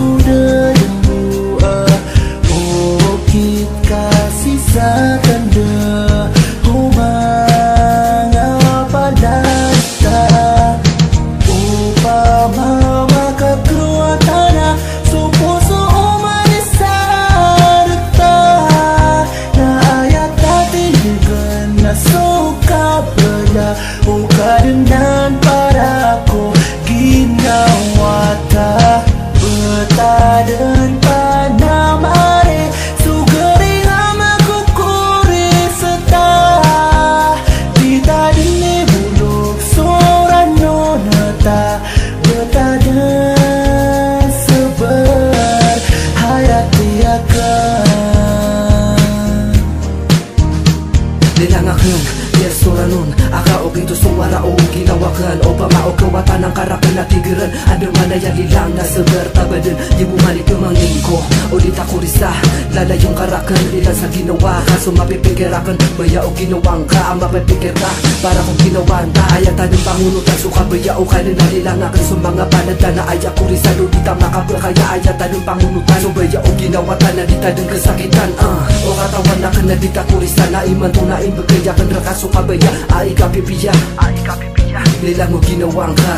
sudah dua. Oh kita sisa tanda humang apa data. Upama maka keluar tanah supuso umanisa data. Na ayat tadi dengan suka bela uka dengan paraku ginawata beta dan panamare sugeri hamaku kuri seta kita dini buluk soran nonata beta dan sebar hayati akan Lilang akan biar soranon aka o ginto suara o ginawakan o pamao kawatan ng karakan na tigiran ada mana yang lilang na sebar tabadan di bumalik pemangin ko o di takurisa lalayong karakan lilang sa ginawa ka so mapipigirakan baya o ginawang ka ang mapipigir ka para kung ginawan ta ayatan ng pangunutan suka baya o kanin na lilang akan so mga panada na aya kurisa lo di tama ka kaya ayatan ng pangunutan so baya o ginawatan na di tadang kasakitan o katawan na ka na di takurisa na iman tunain bagaya kan rakaso kabaya ay kapipiya lilang mo ginawang ka